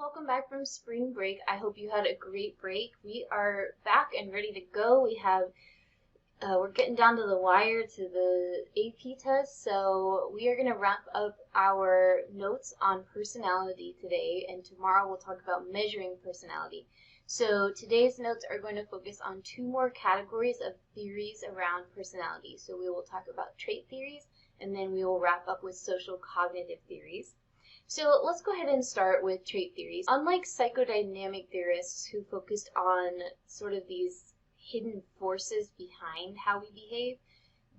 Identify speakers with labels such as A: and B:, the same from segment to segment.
A: welcome back from spring break. I hope you had a great break. We are back and ready to go. We're getting down to the wire to the AP test, so we are going to wrap up our notes on personality today, and tomorrow we'll talk about measuring personality. So today's notes are going to focus on two more categories of theories around personality. So we will talk about trait theories, and then we will wrap up with social cognitive theories. So let's go ahead and start with trait theories. Unlike psychodynamic theorists who focused on sort of these hidden forces behind how we behave,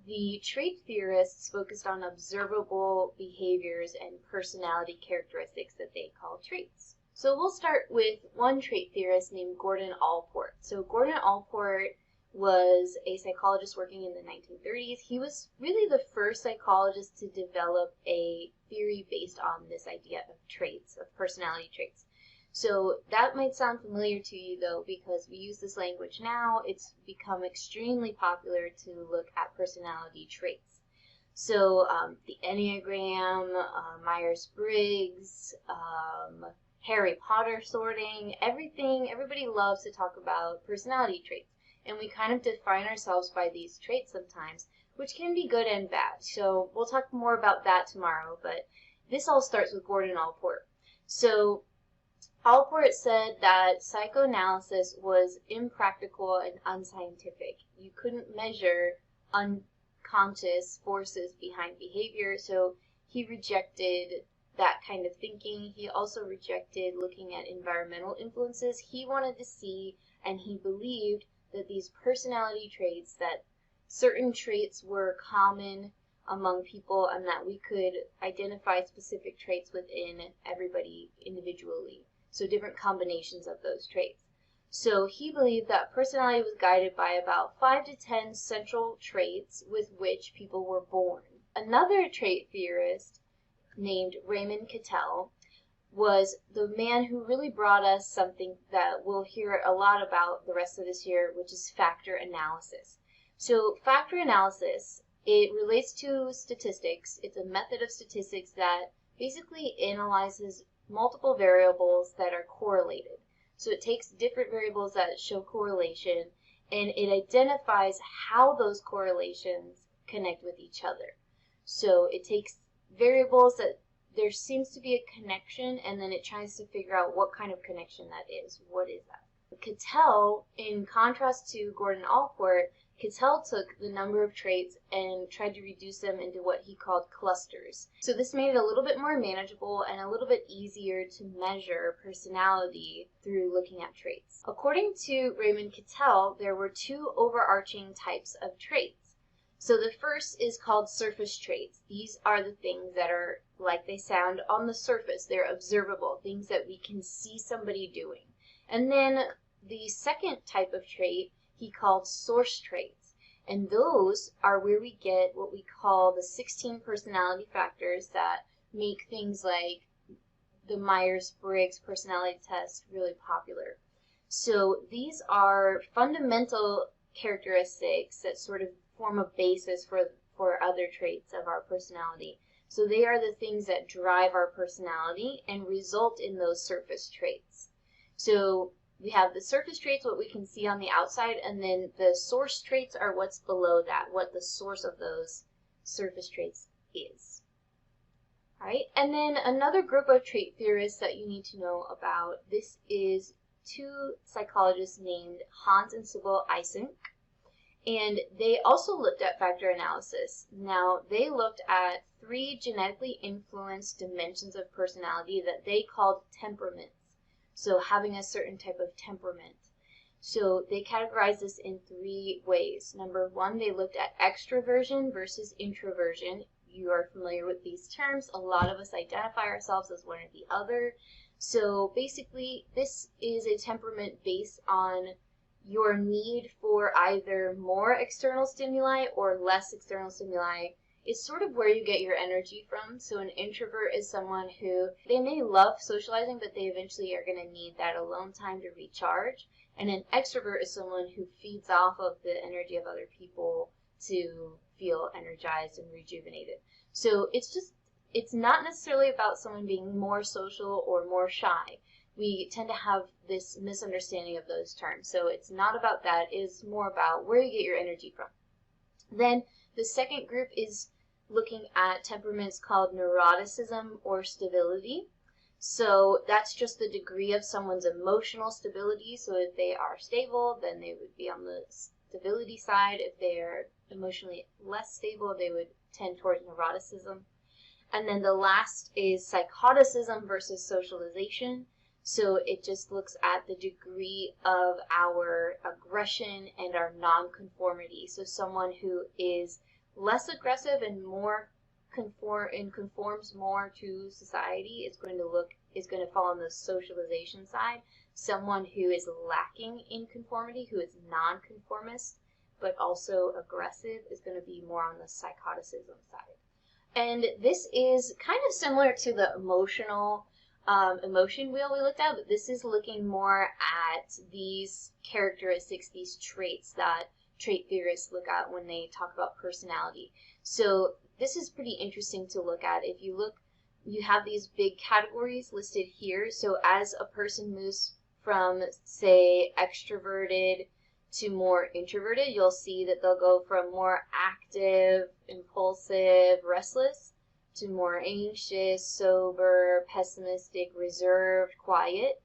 A: the trait theorists focused on observable behaviors and personality characteristics that they call traits. So we'll start with one trait theorist named Gordon Allport. So Gordon Allport was a psychologist working in the 1930s. He was really the first psychologist to develop a theory based on this idea of traits, of personality traits. So that might sound familiar to you though, because we use this language now. It's become extremely popular to look at personality traits. So the Enneagram, Myers-Briggs, Harry Potter sorting, everybody loves to talk about personality traits. And we kind of define ourselves by these traits sometimes, which can be good and bad. So we'll talk more about that tomorrow, but this all starts with Gordon Allport. So Allport said that psychoanalysis was impractical and unscientific. You couldn't measure unconscious forces behind behavior, so he rejected that kind of thinking. He also rejected looking at environmental influences. He wanted to see, and he believed, that these personality traits, that certain traits were common among people and that we could identify specific traits within everybody individually. So different combinations of those traits. So he believed that personality was guided by about 5 to 10 central traits with which people were born. Another trait theorist named Raymond Cattell was the man who really brought us something that we'll hear a lot about the rest of this year, which is factor analysis. So factor analysis, it relates to statistics. It's a method of statistics that basically analyzes multiple variables that are correlated. So it takes different variables that show correlation and it identifies how those correlations connect with each other. So it takes variables that there seems to be a connection, and then it tries to figure out what kind of connection that is. What is that? Cattell, in contrast to Gordon Allport, Cattell took the number of traits and tried to reduce them into what he called clusters. So this made it a little bit more manageable and a little bit easier to measure personality through looking at traits. According to Raymond Cattell, there were two overarching types of traits. So the first is called surface traits. These are the things that are, like they sound, on the surface. They're observable, things that we can see somebody doing. And then the second type of trait he called source traits. And those are where we get what we call the 16 personality factors that make things like the Myers-Briggs personality test really popular. So these are fundamental characteristics that sort of form a basis for other traits of our personality. So they are the things that drive our personality and result in those surface traits. So we have the surface traits, what we can see on the outside, and then the source traits are what's below that, what the source of those surface traits is. All right, and then another group of trait theorists that you need to know about, this is two psychologists named Hans and Sibyl Eysenck. And they also looked at factor analysis. Now, they looked at 3 genetically influenced dimensions of personality that they called temperaments. So having a certain type of temperament. So they categorized this in 3 ways. Number 1, they looked at extroversion versus introversion. You are familiar with these terms. A lot of us identify ourselves as one or the other. So basically, this is a temperament based on your need for either more external stimuli or less external stimuli. It's sort of where you get your energy from. So an introvert is someone who, they may love socializing, but they eventually are going to need that alone time to recharge. And an extrovert is someone who feeds off of the energy of other people to feel energized and rejuvenated. So it's not necessarily about someone being more social or more shy. we tend to have this misunderstanding of those terms. So it's not about that, it's more about where you get your energy from. Then the second group is looking at temperaments called neuroticism or stability. So that's just the degree of someone's emotional stability. So if they are stable, then they would be on the stability side. If they're emotionally less stable, they would tend towards neuroticism. And then the last is psychoticism versus socialization. So it just looks at the degree of our aggression and our nonconformity. So someone who is less aggressive and more conforms more to society is going to fall on the socialization side. Someone who is lacking in conformity, who is nonconformist but also aggressive, is going to be more on the psychoticism side. And this is kind of similar to the emotion wheel we looked at, but this is looking more at these characteristics, these traits that trait theorists look at when they talk about personality. So this is pretty interesting to look at. If you look, you have these big categories listed here. So as a person moves from, say, extroverted to more introverted, you'll see that they'll go from more active, impulsive, restless, to more anxious, sober, pessimistic, reserved, quiet.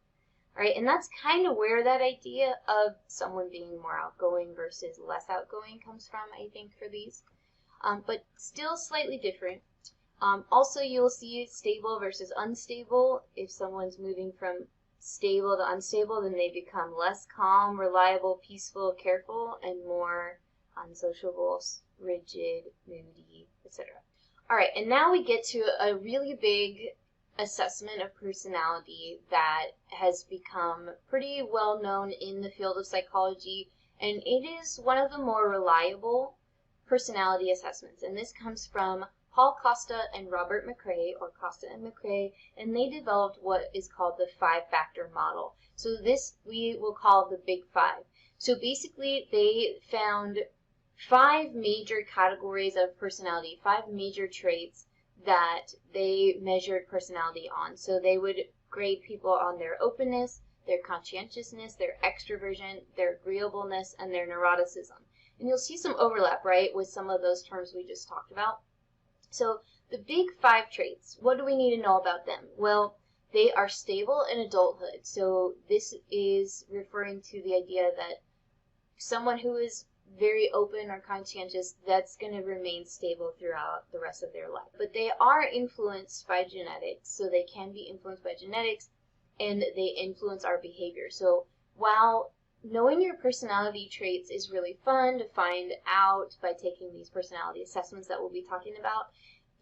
A: All right, and that's kind of where that idea of someone being more outgoing versus less outgoing comes from, I think, for these. But still slightly different. Also, you'll see stable versus unstable. If someone's moving from stable to unstable, then they become less calm, reliable, peaceful, careful, and more unsociable, rigid, moody, etc. All right, and now we get to a really big assessment of personality that has become pretty well known in the field of psychology, and it is one of the more reliable personality assessments. And this comes from Paul Costa and Robert McCrae, or Costa and McCrae, and they developed what is called the 5-factor model. So this we will call the Big Five. So basically they found 5 major categories of personality, 5 major traits that they measured personality on. So they would grade people on their openness, their conscientiousness, their extroversion, their agreeableness, and their neuroticism. And you'll see some overlap, right, with some of those terms we just talked about. So the big 5 traits, what do we need to know about them? Well, they are stable in adulthood. So this is referring to the idea that someone who is very open or conscientious, that's going to remain stable throughout the rest of their life. But they are influenced by genetics, so they can be influenced by genetics, and they influence our behavior. So while knowing your personality traits is really fun to find out by taking these personality assessments that we'll be talking about,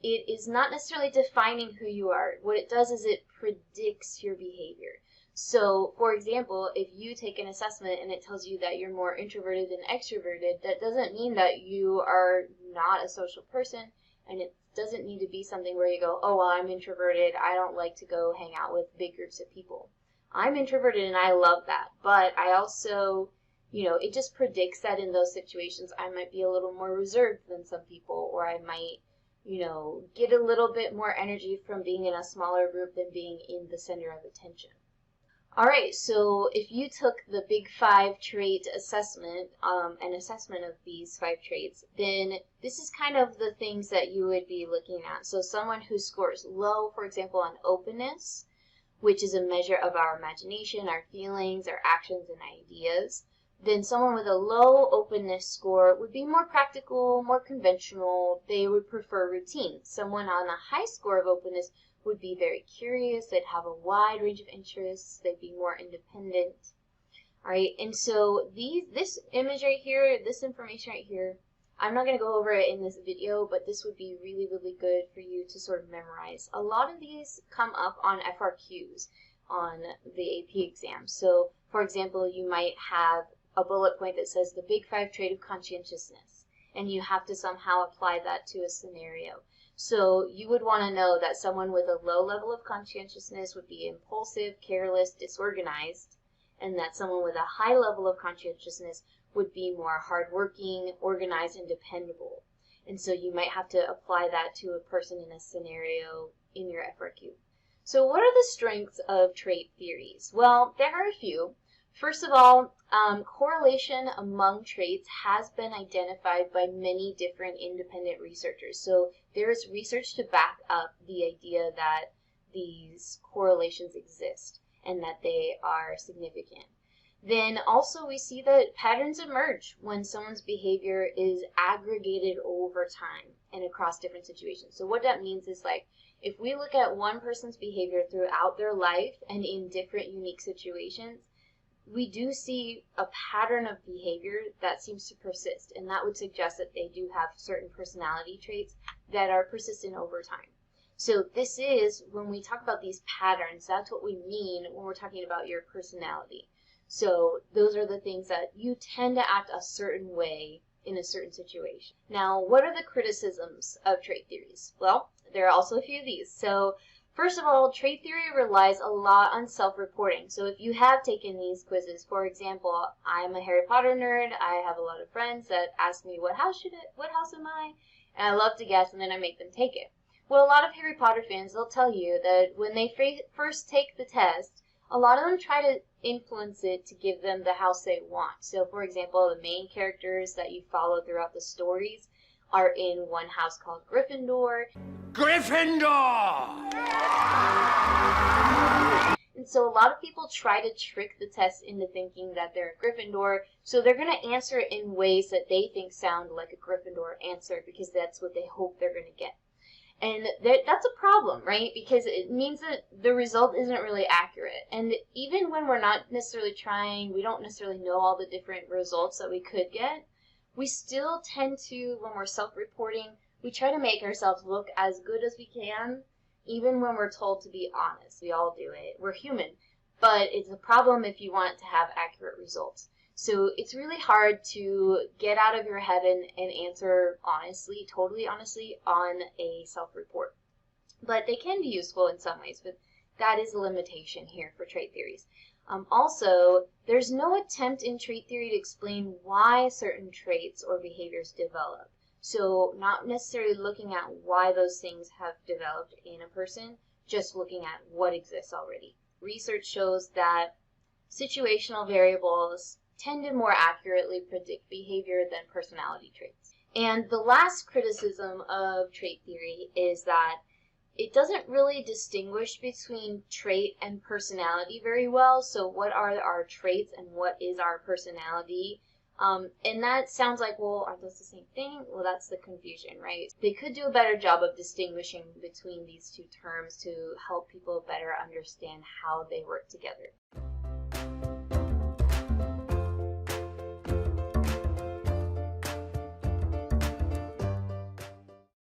A: it is not necessarily defining who you are. What it does is it predicts your behavior. So, for example, if you take an assessment and it tells you that you're more introverted than extroverted, that doesn't mean that you are not a social person, and it doesn't need to be something where you go, oh, well, I'm introverted, I don't like to go hang out with big groups of people. I'm introverted and I love that, but I also, it just predicts that in those situations I might be a little more reserved than some people, or I might, get a little bit more energy from being in a smaller group than being in the center of attention. All right, so if you took the Big 5 trait assessment, an assessment of these 5 traits, then this is kind of the things that you would be looking at. So someone who scores low, for example, on openness, which is a measure of our imagination, our feelings, our actions, and ideas, then someone with a low openness score would be more practical, more conventional. They would prefer routine. Someone on a high score of openness would be very curious, they'd have a wide range of interests, they'd be more independent. All right, and so this image right here, this information right here, I'm not going to go over it in this video, but this would be really, really good for you to sort of memorize. A lot of these come up on FRQs on the AP exam. So, for example, you might have a bullet point that says the Big 5 trait of conscientiousness, and you have to somehow apply that to a scenario. So you would want to know that someone with a low level of conscientiousness would be impulsive, careless, disorganized, and that someone with a high level of conscientiousness would be more hardworking, organized, and dependable. And so you might have to apply that to a person in a scenario in your FRQ. So what are the strengths of trait theories? Well, there are a few. First of all, correlation among traits has been identified by many different independent researchers. So there is research to back up the idea that these correlations exist and that they are significant. Then also we see that patterns emerge when someone's behavior is aggregated over time and across different situations. So what that means is, like, if we look at one person's behavior throughout their life and in different unique situations, we do see a pattern of behavior that seems to persist, and that would suggest that they do have certain personality traits that are persistent over time. So this is, when we talk about these patterns, that's what we mean when we're talking about your personality. So those are the things that you tend to act a certain way in a certain situation. Now, what are the criticisms of trait theories? Well, there are also a few of these. So first of all, trait theory relies a lot on self-reporting. So if you have taken these quizzes, for example, I'm a Harry Potter nerd. I have a lot of friends that ask me, what house am I? And I love to guess, and then I make them take it. Well, a lot of Harry Potter fans, they'll tell you that when they first take the test, a lot of them try to influence it to give them the house they want. So, for example, the main characters that you follow throughout the stories are in one house called Gryffindor.
B: Gryffindor!
A: And so a lot of people try to trick the test into thinking that they're a Gryffindor, so they're going to answer it in ways that they think sound like a Gryffindor answer because that's what they hope they're going to get. And that's a problem, right? Because it means that the result isn't really accurate. And even when we're not necessarily trying, we don't necessarily know all the different results that we could get, we still tend to, when we're self-reporting, we try to make ourselves look as good as we can, even when we're told to be honest. We all do it. We're human. But it's a problem if you want to have accurate results. So it's really hard to get out of your head and answer honestly, totally honestly, on a self-report. But they can be useful in some ways, but that is a limitation here for trait theories. Also, there's no attempt in trait theory to explain why certain traits or behaviors develop. So not necessarily looking at why those things have developed in a person, just looking at what exists already. Research shows that situational variables tend to more accurately predict behavior than personality traits. And the last criticism of trait theory is that it doesn't really distinguish between trait and personality very well. So what are our traits and what is our personality? And that sounds like, well, aren't those the same thing? Well, that's the confusion, right? They could do a better job of distinguishing between these two terms to help people better understand how they work together.